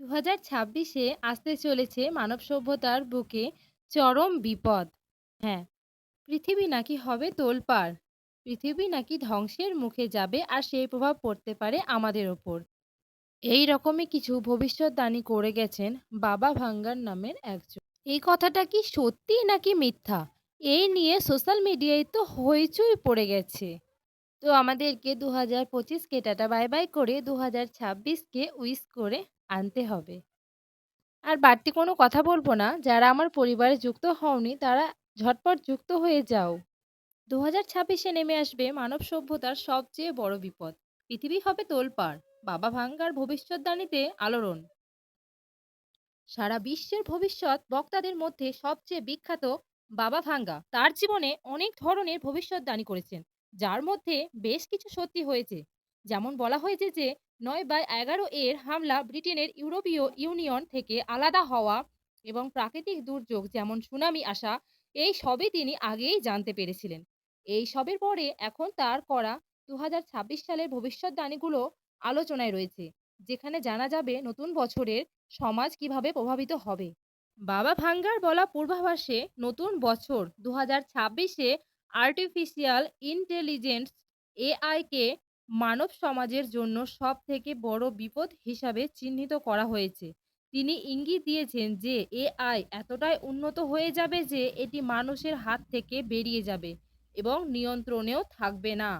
2026-এ আসতে চলেছে মানব সভ্যতার বুকে চরম বিপদ। হ্যাঁ, পৃথিবী নাকি হবে তোলপাড়। পৃথিবী নাকি ধ্বংসের মুখে যাবে আর সেই প্রভাব পড়তে পারে আমাদের ওপর। এই রকমই কিছু ভবিষ্যদ্বাণী করে গেছেন বাবা ভাঙ্গার নামের একজন। এই কথাটা কি সত্যি নাকি মিথ্যা? এই নিয়ে সোশ্যাল মিডিয়ায় তো হইচই পড়ে গেছে। তো আমাদেরকে 2025-কে টাটা বাই বাই করে 2026-কে উইশ করে আনতে হবে। আর বাড়তি কোনো কথা বলব না। যারা আমার পরিবারে যুক্ত হওনি তারা ঝটপট যুক্ত হয়ে যাও। 2026-এ নেমে আসবে মানব সভ্যতার সবচেয়ে বড় বিপদ। পৃথিবী হবে তোলপাড়। বাবা ভাঙ্গার ভবিষ্যদ্বাণীতে আলোড়ন। সারা বিশ্বের ভবিষ্যৎ বক্তাদের মধ্যে সবচেয়ে বিখ্যাত বাবা ভাঙ্গা তার জীবনে অনেক ধরনের ভবিষ্যদ্বাণী করেছেন, যার মধ্যে বেশ কিছু সত্যি হয়েছে। যেমন বলা হয়েছে যে 9/11 এর হামলা, ব্রিটেনের ইউরোপীয় ইউনিয়ন থেকে আলাদা হওয়া এবং প্রাকৃতিক দুর্যোগ যেমন সুনামি আসা, এই সবই তিনি আগেই জানতে পেরেছিলেন। এই সবের পরে এখন তার করা 2026 সালের ভবিষ্যদ্বাণীগুলো আলোচনায় রয়েছে, যেখানে জানা যাবে নতুন বছরের সমাজ কিভাবে প্রভাবিত হবে। বাবা ভাঙ্গার বলা পূর্বাভাসে নতুন বছর 2026-এ আর্টিফিশিয়াল ইন্টেলিজেন্স এআইকে মানব সমাজের জন্য সবথেকে বড় বিপদ হিসাবে চিহ্নিত করা হয়েছে। তিনি ইঙ্গিত দিয়েছেন যে এআই এতটাই উন্নত হয়ে যাবে যে এটি মানুষের হাত থেকে বেরিয়ে যাবে এবং নিয়ন্ত্রণেও থাকবে না।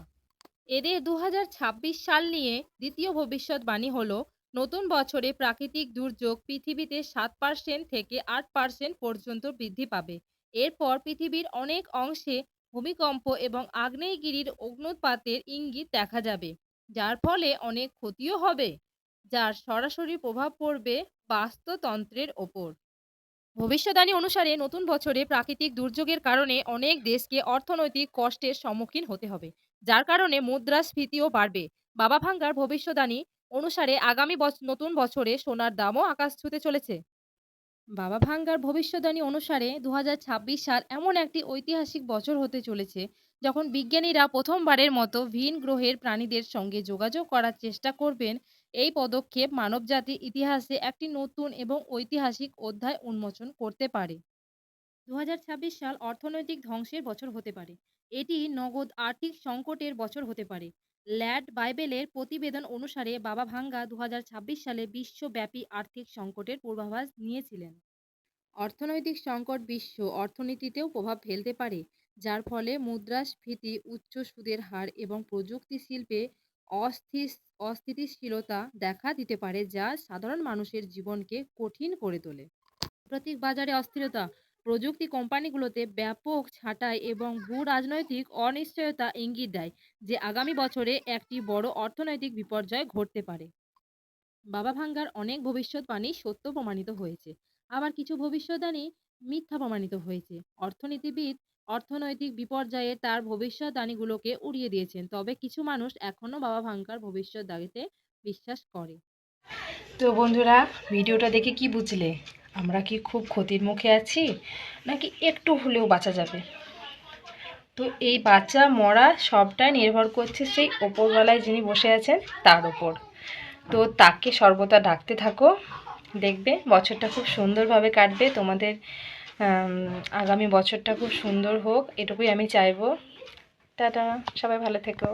এদের 2026 সাল নিয়ে দ্বিতীয় ভবিষ্যদ্বাণী হলো, নতুন বছরে প্রাকৃতিক দুর্যোগ পৃথিবীতে 7% থেকে 8% পর্যন্ত বৃদ্ধি পাবে। এরপর পৃথিবীর অনেক অংশে ভূমিকম্প এবং আগ্নেয়গিরির অগ্ন্যুৎপাতের ইঙ্গিত দেখা যাবে, যার ফলে অনেক ক্ষতিও হবে, যার সরাসরি প্রভাব পড়বে বাস্তুতন্ত্রের ওপর। ভবিষ্যদ্বাণী অনুসারে নতুন বছরে প্রাকৃতিক দুর্যোগের কারণে অনেক দেশকে অর্থনৈতিক কষ্টের সম্মুখীন হতে হবে, যার কারণে মুদ্রাস্ফীতিও বাড়বে। বাবা ভাঙ্গার ভবিষ্যদ্বাণী অনুসারে আগামী নতুন বছরে সোনার দামও আকাশ ছুঁতে চলেছে। বাবা ভাঙ্গার ভবিষ্যদ্বাণী অনুসারে 2026 সাল এমন একটি ঐতিহাসিক বছর হতে চলেছে যখন বিজ্ঞানীরা প্রথমবারের মতো ভিন গ্রহের প্রাণীদের সঙ্গে যোগাযোগ করার চেষ্টা করবেন। এই পদক্ষেপ মানবজাতির ইতিহাসে একটি নতুন এবং ঐতিহাসিক অধ্যায় উন্মোচন করতে পারে। 2026 সাল অর্থনৈতিক ধ্বংসের বছর হতে পারে। এটি নগদ আর্থিক সংকটের বছর হতে পারে। ল্যাড বাইবেলের প্রতিবেদন অনুসারে বাবা ভাঙ্গা 2026 সালে বিশ্বব্যাপী আর্থিক সংকটের পূর্বাভাস নিয়েছিলেন। অর্থনৈতিক সংকট বিশ্ব অর্থনীতিতেও প্রভাব ফেলতে পারে, যার ফলে মুদ্রাস্ফীতি, উচ্চ সুদের হার এবং প্রযুক্তি শিল্পে অস্থিতিশীলতা দেখা দিতে পারে, যা সাধারণ মানুষের জীবনকে কঠিন করে তোলে। সাম্প্রতিক বাজারে অস্থিরতা, প্রযুক্তি কোম্পানিগুলোতে ব্যাপক ছাঁটাই এবং ভূ-রাজনৈতিক অনিশ্চয়তা ইঙ্গিত দেয় যে আগামী বছরে একটি বড় অর্থনৈতিক বিপর্যয় ঘটতে পারে। বাবা ভাঙ্গার অনেক ভবিষ্যদ্বাণী সত্য প্রমাণিত হয়েছে, আবার কিছু ভবিষ্যদ্বাণী মিথ্যা প্রমাণিত হয়েছে। অর্থনীতিবিদ অর্থনৈতিক বিপর্যয়ে তার ভবিষ্যদ্বাণীগুলোকে উড়িয়ে দিয়েছেন, তবে কিছু মানুষ এখনও বাবা ভাঙ্গার ভবিষ্যদ্বাণীতে বিশ্বাস করে। তো বন্ধুরা, ভিডিওটা দেখে কি বুঝলে? আমরা কি খুব ক্ষতির মুখে আছি, নাকি একটু হলেও বাঁচা যাবে? তো এই বাঁচা মরা সবটাই নির্ভর করছে সেই ওপরওয়ালায় যিনি বসে আছেন তার ওপর। তো তাকে সর্বদা ডাকতে থাকো, দেখবে বছরটা খুব সুন্দরভাবে কাটবে। তোমাদের আগামী বছরটা খুব সুন্দর হোক, এটুকুই আমি চাইবো। টাটা, সবাই ভালো থেকো।